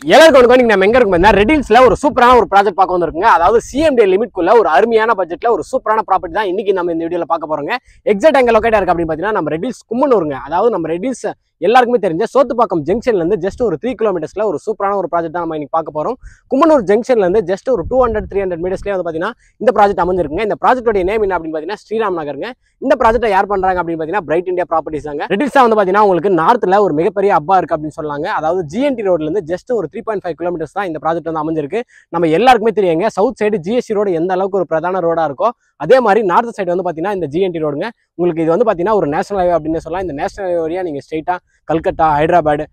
எல்லாருக்கும் நீங்க நம்ம எங்க இருக்கும் ரெடில்ஸ்ல ஒரு சூப்பரான ஒரு ப்ராஜெக்ட் பார்க்க வந்திருக்குங்க. அதாவது சிஎம்டி லிமிட்குள்ள ஒரு அருமையான பட்ஜெட்ல ஒரு சூப்பரான ப்ராப்பர்ட்டி தான் இன்னைக்கு நம்ம இந்த வீடியோல பார்க்க போறோங்க. எக்ஸாக்ட் எங்க லொகேட் இருக்கு அப்படின்னு பாத்தீங்கன்னா நம்ம ரெடில்ஸ் கும்மனூருங்க. அதாவது நம்ம ரெடில்ஸ் எல்லாருக்குமே தெரிஞ்ச சோத்துப்பாக்கம் ஜங்ஷன்ல இருந்து ஜஸ்ட் ஒரு 3 கிலோமீட்டர்ஸ்ல ஒரு சூப்பரான ஒரு ப்ராஜெக்ட் தான் நம்ம இன்னைக்கு பார்க்க போறோம். கும்மனூர் ஜங்ஷன்ல இருந்து ஜஸ்ட் ஒரு 200-300 மீட்டர்ஸ்லயே வந்து பாத்தீங்கன்னா இந்த ப்ராஜெக்ட் அமைஞ்சிருக்குங்க. இந்த ப்ராஜெக்டோட நேம் என்ன அப்படின்னு பாத்தீங்கன்னா ஸ்ரீராம் நகருங்க. இந்த ப்ராஜெக்ட்டை யார் பண்றாங்க அப்படின்னு பாத்தீங்கன்னா பிரைட் இந்தியா ப்ராப்பர்ட்டிஸ் தாங்க. ரெடில்ஸ் வந்து பாத்தீங்கன்னா உங்களுக்கு நார்த்ல ஒரு மிகப்பெரிய அப்பா இருக்கு அப்படின்னு சொல்லாங்க. அதாவது ஜிஎன்டி ரோட்ல இருந்து ஜஸ்ட் ஒரு 3.5 கிலோமீட்டர்ஸ் தான் இந்த ப்ராஜெக்ட் வந்து அமைஞ்சிருக்கு. நம்ம எல்லாருக்குமே தெரியுங்க சவுத் சைடு ஜிஎஸ்டி ரோடு எந்த அளவுக்கு ஒரு பிரதான ரோடா இருக்கோ அதே மாதிரி நார்த் சைடு வந்து பாத்தீங்கன்னா இந்த ஜிஎன்டி ரோடுங்க. உங்களுக்கு இது வந்து பாத்தீங்கன்னா ஒரு நேஷனல் ஹைவே அப்படின்னு சொல்லலாம். இந்த நேஷனல் ஹைவே வழியா நீங்க ஸ்ட்ரெயிட்டா கல்கட்டா, ஹைதராபாத்,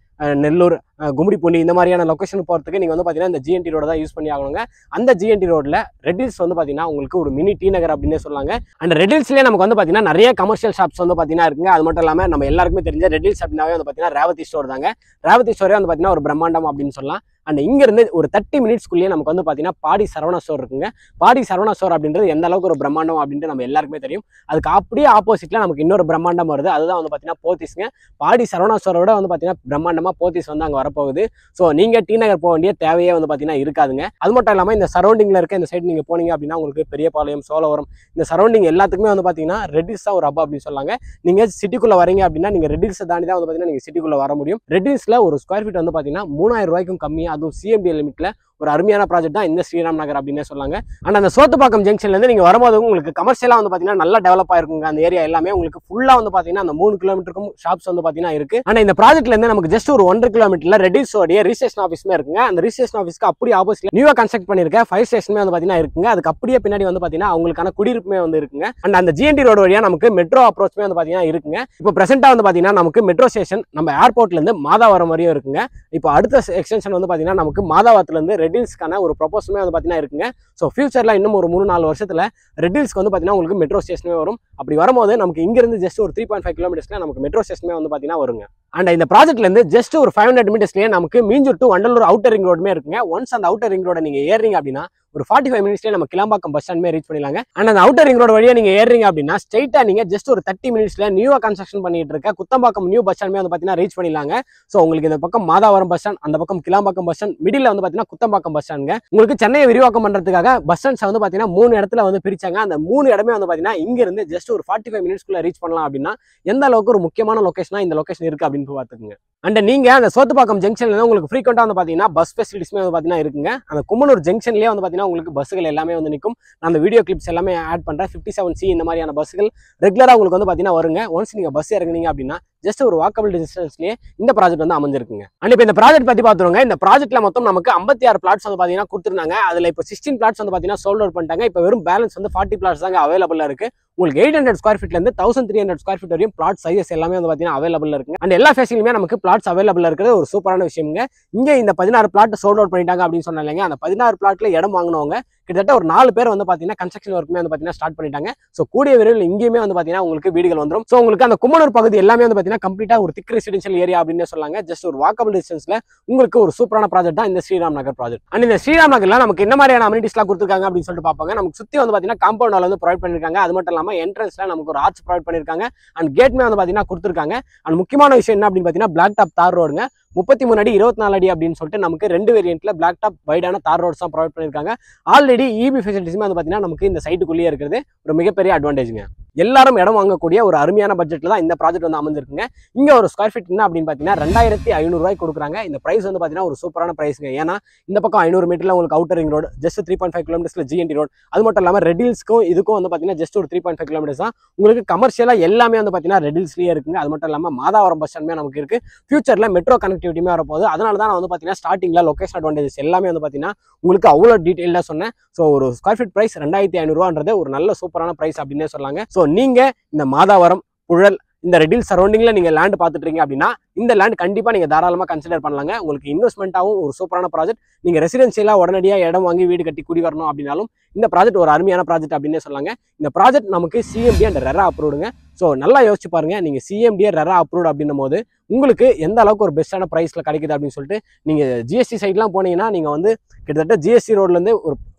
நெல்லூர், கும்மிடிப்பூண்டி இந்த மாதிரியான லொகேஷன் போகிறதுக்கு நீங்கள் வந்து பார்த்தீங்கன்னா இந்த ஜிஎன்டி ரோட தான் யூஸ் பண்ணி ஆகணுங்க. அந்த ஜிஎன்டி ரோட்ல ரெடில்ஸ் வந்து பார்த்தீங்கன்னா உங்களுக்கு ஒரு மினி டி நகர் அப்படின்னே சொல்லாங்க. அண்ட் ரெடில்ஸ்லேயே நமக்கு வந்து பார்த்தீங்கன்னா நிறைய கமர்ஷியல் ஷாப்ஸ் வந்து பார்த்தீங்கன்னா இருக்குங்க. அது மட்டும் இல்லாமல் நம்ம எல்லாருக்குமே தெரிஞ்ச ரெடில்ஸ் அப்படின்னாவே வந்து பார்த்தீங்கன்னா ரேவதி ஸ்டோர் தாங்க. ரேவதி ஸ்டோரே வந்து பார்த்தீங்கன்னா ஒரு பிரம்மாண்டம் அப்படின்னு சொல்லலாம். அண்ட் இங்கிருந்து ஒரு 30 மினிட்ஸ்க்குள்ளேயே நமக்கு வந்து பார்த்தீங்கன்னா பாடி சரவணா ஸ்டோர் இருக்குங்க. பாடி சரவணா ஸ்டோர் அப்படின்றது எந்த அளவுக்கு ஒரு பிரம்மாண்டம் அப்படின்ட்டு நம்ம எல்லாருக்குமே தெரியும். அதுக்கு அப்படியே ஆப்போசிட்ல நமக்கு இன்னொரு பிரம்மாண்டம் வருது. அதுதான் வந்து பார்த்தீங்கன்னா போத்தீஸ்ங்க. பாடி சரவணா ஸ்டோரோட வந்து பார்த்தீங்கன்னா பிரம்மாண்டமாக போத்தீஸ் வந்து அங்கே வரப்போகுது. ஸோ நீங்கள் டி நகர் போக வேண்டிய தேவையே வந்து பார்த்தீங்கன்னா இருக்காதுங்க. அது மட்டும் இல்லாமல் இந்த சரௌண்டிங்கில் இருக்க இந்த சைடு நீங்கள் போனீங்க அப்படின்னா உங்களுக்கு பெரியபாளையம், சோழவரம் இந்த சரௌண்டிங் எல்லாத்துக்குமே வந்து பார்த்தீங்கன்னா ரெடில்ஸ் தான் ஒரு ஹப் அப்படின்னு சொல்லாங்க. நீங்கள் சிட்டிக்குள்ளே வரீங்க அப்படின்னா நீங்கள் ரெடில்ஸை தாண்டி தான் வந்து பார்த்தீங்கன்னா நீங்கள் சிட்டிக்குள்ளே வர முடியும். ரெடில்ஸில் ஒரு ஸ்கொயர் ஃபீட் வந்து பார்த்தீங்கன்னா 3000 ரூபாய்க்கும் கம்மியாக, அதுவும் சிஎம்டி லிமிட்ல ஒரு அருமையான ப்ராஜெக்ட் தான் இந்த ஸ்ரீராம் நகர் அப்படின்னே சொல்லாங்க. அண்ட் அந்த சோத்துப்பாக்கம் ஜங்ஷன்ல இருந்து நீங்க வரும்போது உங்களுக்கு கமர்ஷியலா வந்து பாத்தீங்கன்னா நல்லா டெவலப் ஆயிருக்குங்க. அந்த ஏரியா எல்லாமே உங்களுக்கு ஃபுல்லா வந்து பாத்தீங்கன்னா அந்த 3 கிலோமீட்டருக்கும் ஷாப்ஸ் வந்து பாத்தீங்கன்னா இருக்கு. ஆனா இந்த ப்ராஜெக்ட்ல இருந்து நமக்கு ஜஸ்ட் ஒரு 1.5 கிலோமீட்டர்ல ரெடில்ஸோட ரிஜிஸ்ட்ரேஷன் ஆஃபீஸ்மே இருக்குங்க. அந்த ரிஜிஸ்ட்ரேஷன் ஆஃபீஸ்க்கு அப்படியே ஆப்போசிட்ல நியூவா கன்ஸ்ட்ரக்ட் பண்ணிருக்க ஃபயர் ஸ்டேஷனுமே வந்து பாத்தீங்கன்னா இருக்குங்க. அதுக்கு அப்படியே பின்னாடி வந்து பாத்தீங்கன்னா அவங்களுக்கான குடியிருப்புமே வந்து இருக்குங்க. அண்ட் அந்த ஜிஎன்டி ரோடு வழியா நமக்கு மெட்ரோ அப்ரோச்மே வந்து பாத்தீங்கன்னா இருக்குங்க. இப்போ பிரசென்ட்டா வந்து பாத்தீங்கன்னா நமக்கு மெட்ரோ ஸ்டேஷன் நம்ம ஏர்போர்ட்ல இருந்து மாதாவரம் வரையும் இருக்குங்க. இப்போ அடுத்த எக்ஸ்டென்ஷன் வந்து பாத்தீங்கன்னா நமக்கு மாதாவரத்துல இருந்து ரெடில்ஸ்க்கான ஒரு ப்ரொபோசலுமே வந்து பாத்தீங்கன்னா இருக்குங்க. ஸோ ஃபியூச்சர்ல இன்னும் ஒரு 3-4 வருஷத்துல ரெடில்ஸ்க்கு வந்து பாத்தீங்கன்னா உங்களுக்கு மெட்ரோ ஸ்டேஷனே வரும். அப்படி வரும்போது நமக்கு இங்க இருந்து ஜஸ்ட் ஒரு 3.5 கிலோமீட்டர்ஸ்ல நமக்கு மெட்ரோ ஸ்டேஷனே வந்து பாத்தீங்கன்னா வருங்க. அண்ட் இந்த ப்ராஜெக்ட்ல இருந்து ஜஸ்ட் ஒரு 500 மீட்டர்ஸ்லயே நமக்கு Minjur to Vandalur outer ring ரோடுமே இருக்குங்க. ஒன்ஸ் அந்த அவுட்டர் ரிங் ரோட நீங்க ஏறீங்க அப்படின்னா ஒரு 45 மினிட்ஸ்லேயே நம்ம கிளாம்பாக்கம் பஸ் ஸ்டாண்ட்மே ரீச் பண்ணிடலாங்க. அண்ட் அந்த அவுட்டர் ரிங் ரோடு வழியா நீங்க ஏறீங்க அப்படின்னா ஸ்ட்ரெயிட்டா நீங்க ஜஸ்ட் ஒரு 30 மினிட்ஸ்ல நியூவா கன்ஸ்ட்ரக்ஷன் பண்ணிட்டு இருக்க குத்தம்பாக்கம் நியூ பஸ் ஸ்டாண்ட்மே வந்து பாத்தீங்கன்னா ரீச் பண்ணிடலாங்க. ஸோ உங்களுக்கு இந்த பக்கம் மாதாவரம் பஸ் ஸ்டாண்ட், அந்த பக்கம் கிளாம்பாக்கம் பஸ் ஸ்டாண்ட், மிடில் வந்து பாத்தீங்கன்னா குத்தம்பாக்கம் பஸ் ஸ்டாண்டுங்க. உங்களுக்கு சென்னையை விரிவாக்கம் பண்றதுக்காக பஸ் ஸ்டாண்ட்ஸ் வந்து பாத்தீங்கன்னா 3 இடத்துல வந்து பிரிச்சாங்க. அந்த 3 இடமே வந்து பாத்தீங்கன்னா இங்க இருந்து ஜஸ்ட் ஒரு 45 மினிட்ஸ்க்குள்ள ரீச் பண்ணலாம் அப்படின்னா எந்த அளவுக்கு ஒரு முக்கியமான லொகேஷனா இந்த லொகேஷன் இருக்கு அப்படின்னு பாத்துக்கோங்க. அண்ட் நீங்க அந்த சோத்துப்பாக்கம் ஜங்ஷன்ல உங்களுக்கு ஃப்ரீக்வெண்டா வந்து பாத்தீங்கன்னா பஸ் ஃபெசிலிட்டிஸ்மே வந்து பாத்தீங்கன்னா இருக்குங்க. அந்த கும்மனூர் ஜங்ஷன்லயே வந்து பாத்தீங்கன்னா உங்களுக்கு பஸ்ஸுகள் எல்லாமே வந்து நிற்கும். நான் அந்த வீடியோ கிளிப்ஸ் எல்லாமே ஆட் பண்றேன். 57C இந்த மாதிரியான பஸ்ஸுகள் ரெகுலரா உங்களுக்கு வந்து பாத்தீங்கன்னா வருங்க. ஒன்ஸ் நீங்க பஸ் இறங்குனீங்க அப்படின்னா ஜஸ்ட் ஒரு வாக்கபிள் டிஸ்டன்ஸ்லயே இந்த ப்ராஜெக்ட் வந்து அமைஞ்சிருக்குங்க. அண்ட் இப்போ இந்த ப்ராஜெக்ட் பத்தி பாத்துருங்க. இந்த ப்ராஜெக்ட்ல மொத்தம் நமக்கு 56 பிளாட்ஸ் வந்து பாத்தீங்கன்னா கொடுத்துருந்தாங்க. அதுல இப்போ 16 பிளாட்ஸ் வந்து பாத்தீங்கன்னா சோல்ட் அவுட் பண்ணிட்டாங்க. இப்போ வெறும் பேலன்ஸ் வந்து 40 பிளாட்ஸ் தாங்க அவைலபிளா இருக்கு. உங்களுக்கு 800 ஸ்கொயர் ஃபீட்ல இருந்து 1300 ஸ்கொயர் ஃபீட் வரையும் பிளாட் சைஸஸ் எல்லாமே வந்து பாத்தீங்கன்னா அவைலபிள் இருக்கு. அண்ட் எல்லா ஃபேஸ்லயுமே நமக்கு பிளாட்ஸ் அவைலபிள் இருக்கிறது ஒரு சூப்பரான விஷயம்ங்க. இங்க இந்த 16 பிளாட் சோல்ட் அவுட் பண்ணிட்டாங்க அப்படின்னு சொன்னாங்க. அந்த 16 பிளாட்ல இடம் வாங்கினவங்க கிட்டத்தட்ட ஒரு 4 பேர் வந்து பாத்தீங்கன்னா கன்ஸ்ட்ரக்ஷன் ஒர்க்குமே வந்து பாத்தீங்கன்னா ஸ்டார்ட் பண்ணிட்டாங்க. ஸோ கூடிய விரைவில் இங்கேயுமே வந்து பாத்தீங்கன்னா உங்களுக்கு வீடுகள் வந்துடும். ஸோ உங்களுக்கு அந்த கும்மனூர் பகுதி எல்லாமே வந்து பாத்தீங்கன்னா கம்ப்ளீட்டா ஒரு திக் ரெசிடென்ஷியல் ஏரியா அப்படின்னு சொல்லாங்க. ஜஸ்ட் ஒரு வாக்கபிள் டிஸ்டன்ஸ்ல உங்களுக்கு ஒரு சூப்பரான ப்ராஜெக்ட் தான் இந்த ஸ்ரீராம் நகர் ப்ராஜெக்ட். அண்ட் இந்த ஸ்ரீராம் நகர்ல நமக்கு என்ன மாதிரியான அமினிட்டிஸ்லாம் கொடுத்துருக்காங்க அப்படின்னு சொல்லிட்டு பார்ப்பாங்க. நமக்கு சுத்தி வந்து பாத்தீங்கன்னா காம்பவுண்ட் வால் வந்து ப்ரொவைட் பண்ணிருக்காங்க. அது மட்டும் இல்லாம என்ட்ரன்ஸ்ல நமக்கு ஒரு ஆர்ச் ப்ரொவைட் பண்ணிருக்காங்க. அண்ட் கேட்மே வந்து பாத்தீங்கன்னா கொடுத்துருக்காங்க. அண்ட் முக்கியமான விஷயம் என்ன அப்படின்னு பாத்தீங்கன்னா பிளாக் டாப் தார் ரோடுங்க. 33 அடி 24 அடி அப்படின்னு சொல்லிட்டு நமக்கு 2 வேரியன்ட்ல பிளாக் டாப் வைடான தார் ரோட்ஸ் தான் ப்ரொவைட் பண்ணிருக்காங்க. ஆல்ரெடி இபி ஃபெசிலிட்டிஸ்மே வந்து பாத்தீங்கன்னா நமக்கு இந்த சைட்டுக்குள்ளேயே இருக்கிறது ஒரு மிகப்பெரிய அட்வான்டேஜ்ங்க. எல்லாரும் இடம் வாங்கக்கூடிய ஒரு அருமையான பட்ஜெட்ல தான் இந்த ப்ராஜெக்ட் வந்து அமைஞ்சிருக்குங்க. இங்க ஒரு ஸ்கொயர் ஃபீட் என்ன அப்படின்னு பாத்தீங்கன்னா 2500 ரூபாய் கொடுக்குறாங்க. இந்த பிரைஸ் வந்து பாத்தீங்கன்னா ஒரு சூப்பரான பிரைஸ்ங்க. ஏன்னா இந்த பக்கம் 500 மீட்டர்ல உங்களுக்கு அவுட்டர் ரிங் ரோடு, ஜஸ்ட் 3.5 கிலோமீட்டர்ஸ்ல ஜிஎன்டி ரோடு. அது மட்டும் இல்லாம ரெடில்ஸ்க்கும் இதுக்கும் வந்து பாத்தீங்கன்னா ஜஸ்ட் ஒரு 3.5 கிலோமீட்டர்ஸ் தான். உங்களுக்கு கமர்ஷியலா எல்லாமே வந்து பாத்தீங்கன்னா ரெடில்ஸ்லயே இருக்குங்க. அது மட்டும் இல்லாம மாதாவரம் பஸ் ஸ்டாண்டுமே நமக்கு இருக்கு. ஃபியூச்சர்ல மெட்ரோ கனெக்டிவிட்டியுமே வரப்போகுது. அதனால தான் நான் வந்து பாத்தீங்கன்னா ஸ்டார்டிங்ல லொகேஷன் அட்வான்டேஜஸ் எல்லாமே வந்து பாத்தீங்கன்னா உங்களுக்கு அவ்வளோ டீடைலா சொன்னேன். ஸோ ஒரு ஸ்கொயர் ஃபீட் பிரைஸ் 2500 ரூபான்றது ஒரு நல்ல சூப்பரான பிரைஸ் அப்படின்னே சொல்லாங்க. ஸோ நீங்க இந்த மாதாவரம், புழல், இந்த ரெடில் சரௌண்டிங்ல நீங்க லேண்ட் பார்த்துட்டு இருக்கீங்க அப்படின்னா இந்த லேண்ட் கண்டிப்பா நீங்க தாராளமா கன்சிடர் பண்ணலாங்க. உங்களுக்கு இன்வெஸ்ட்மெண்ட்டாகவும் ஒரு சூப்பரான ப்ராஜெக்ட். நீங்க ரெசிடென்சியலா உடனடியாக இடம் வாங்கி வீடு கட்டி குடி வரணும் அப்படின்னாலும் இந்த ப்ராஜெக்ட் ஒரு அருமையான ப்ராஜெக்ட் அப்படின்னே சொல்லாங்க. இந்த ப்ராஜெக்ட் நமக்கு சிஎம்டி அண்ட் ரெரா அப்ரூவ்டுங்க. ஸோ நல்லா யோசிச்சு பாருங்க. நீங்க சிஎம்டி ரெரா அப்ரூவ்ட் அப்படின்னும் போது உங்களுக்கு எந்த அளவுக்கு ஒரு பெஸ்ட்டான ப்ரைஸில் கிடைக்குது அப்படின்னு சொல்லிட்டு நீங்கள் ஜிஎஸ்டி சைட்லாம் போனீங்கன்னா நீங்கள் வந்து கிட்டத்தட்ட ஜிஎஸ்டி ரோட்லேருந்து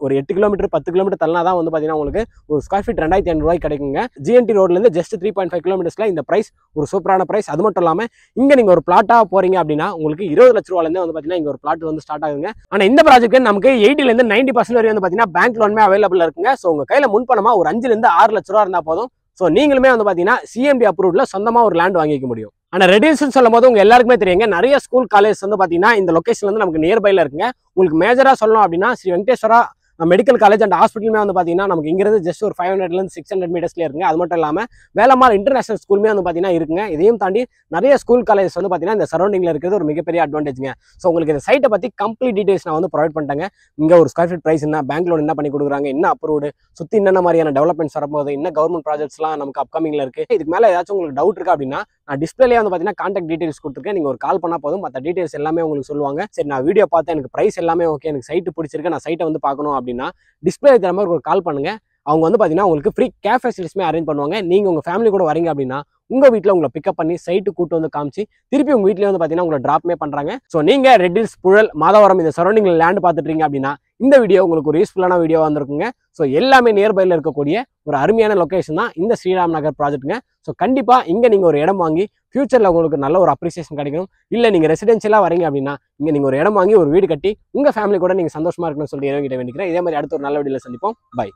ஒரு 8 கிலோமீட்டர் 10 கிலோமீட்டர் தள்ளனா தான் வந்து பார்த்தீங்கன்னா உங்களுக்கு ஒரு ஸ்கொயர் ஃபீட் 2500 ரூபாய் கிடைக்குங்க. ஜிஎன்டி ரோட்லேருந்து ஜஸ்ட் 3.5 கிலோமீட்டர்ஸில் இந்த ப்ரைஸ் ஒரு சூப்பரான ப்ரைஸ். அது மட்டும் இல்லாமல் இங்கே நீங்கள் ஒரு பிளாட்டாக போகிறீங்க அப்படின்னா உங்களுக்கு 20 லட்ச ரூபாயிலேருந்து வந்து பார்த்தீங்கன்னா இங்கே ஒரு பிளாட் வந்து ஸ்டார்ட் ஆகுங்க. ஆனால் இந்த ப்ராஜெக்ட் நமக்கு 80% 90% வரை வந்து பார்த்தீங்கன்னா பேங்க் லோனுமே அவைலபிள் இருக்குங்க. ஸோ உங்கள் கையில் முன்பணமாக ஒரு 5 to 6 லட்ச ரூபா இருந்தால் போதும். ஸோ நீங்களுமே வந்து பார்த்தீங்கன்னா சிஎம்டி அப்ரூவ்ல சொந்தமாக ஒரு லேண்ட் வாங்கிக்க முடியும். ஆனால் ரெடில்ஸ்னு சொல்லும் போது உங்க எல்லாருக்குமே தெரியுங்க, நிறைய ஸ்கூல் காலேஜ் வந்து பார்த்தீங்கன்னா இந்த லொகேஷன்ல வந்து நமக்கு நியர்பைல இருக்குங்க. உங்களுக்கு மேஜரா சொல்லணும் அப்படின்னா Sri Venkateswara medical college and ஹாஸ்பிட்டலுமே வந்து பார்த்தீங்கன்னா நமக்கு இங்கிருந்து ஜஸ்ட் ஒரு 500 to 600 மீட்டர்ஸ்லேயே இருக்குங்க. அது மட்டும் இல்லாமல் வேலம்மாள் இன்டர்நேஷனல் ஸ்கூலுமே வந்து பார்த்தீங்கன்னா இருக்குங்க. இதையும் தாண்டி நிறைய ஸ்கூல் காலேஜ் வந்து பார்த்தீங்கன்னா இந்த சரௌண்டிங்கில் இருக்கிறது ஒரு மிகப்பெரிய அட்வான்டேஜ்ங்க. ஸோ உங்களுக்கு இந்த சைட்டை பற்றி கம்ப்ளீட் டீடைல்ஸ் நான் வந்து ப்ரொவைட் பண்ணிட்டேங்க. இங்கே ஒரு ஸ்கொயர் ஃபீட் ப்ரைஸ் என்ன, பேங்க் லோன் என்ன பண்ணி கொடுக்குறாங்க, என்ன அப்ரூவ்டு, சுற்றி என்னென்ன மாதிரியான டெவலப்மெண்ட்ஸ் வரும்போது, என்ன கவர்மெண்ட் ப்ராஜெக்ட்ஸ்லாம் நமக்கு அப்கமிங்ல இருக்குது. இதுக்கு மேலே ஏதாச்சும் உங்களுக்கு டவுட் இருக்கா அப்படின்னா நான் டிஸ்பிளேயே வந்து பார்த்தீங்கன்னா கான்டாக்ட் டீடைல்ஸ் கொடுத்துருக்கேன். நீங்கள் ஒரு கால் பண்ணால் போதும், மற்ற டீடைல்ஸ் எல்லாமே உங்களுக்கு சொல்லுவாங்க. சரி நான் வீடியோ பார்த்தேன், எனக்கு ப்ரைஸ் எல்லாமே ஓகே, எனக்கு சைட்டு பிடிச்சிருக்கு, நான் சைட்டை வந்து பார்க்கணும் அப்படின்னா டிஸ்பிளே இருக்கிற மாதிரி ஒரு கால் பண்ணுங்க. அவங்க வந்து பார்த்தீங்கன்னா உங்களுக்கு ஃப்ரீ கேப் ஃபெசிலிட்டிஸ்மே அரேஞ்ச் பண்ணுவாங்க. நீங்கள் உங்கள் ஃபேமிலி கூட வரீங்க அப்படின்னா உங்கள் வீட்டில் உங்களை பிக்கப் பண்ணி சைட்டு கூட்டு வந்து காமிச்சு திருப்பி உங்கள் வீட்டிலே வந்து பார்த்தீங்கன்னா உங்களை ட்ராப்மே பண்ணுறாங்க. ஸோ நீங்கள் ரெட் ஹில்ஸ், புழல், மாதவரம் இந்த சரௌண்டிங்கில் லேண்ட் பார்த்துட்டீங்க அப்படின்னா இந்த வீடியோ உங்களுக்கு ஒரு யூஸ்ஃபுல்லான வீடியோ வந்திருக்குங்க. ஸோ எல்லாமே நியர்பையில் இருக்கக்கூடிய ஒரு அருமையான லொகேஷன் தான் இந்த ஸ்ரீராம் நகர் ப்ராஜெக்ட்டுங்க. ஸோ கண்டிப்பாக இங்கே நீங்கள் ஒரு இடம் வாங்கி ஃபியூச்சரில் உங்களுக்கு நல்ல ஒரு அப்ரிசியேஷன் கிடைக்கும். இல்லை நீங்கள் ரெசிடென்ஷியலாக வரீங்க அப்படின்னா இங்கே நீங்கள் ஒரு இடம் வாங்கி ஒரு வீடு கட்டி உங்கள் ஃபேமிலி கூட நீங்கள் சந்தோஷமாக இருக்கணும்னு சொல்லி இறங்கிட்ட வேண்டிக்கிறேன். இதே மாதிரி அடுத்த ஒரு நல்ல வீடியோவில் சந்திப்போம். பை.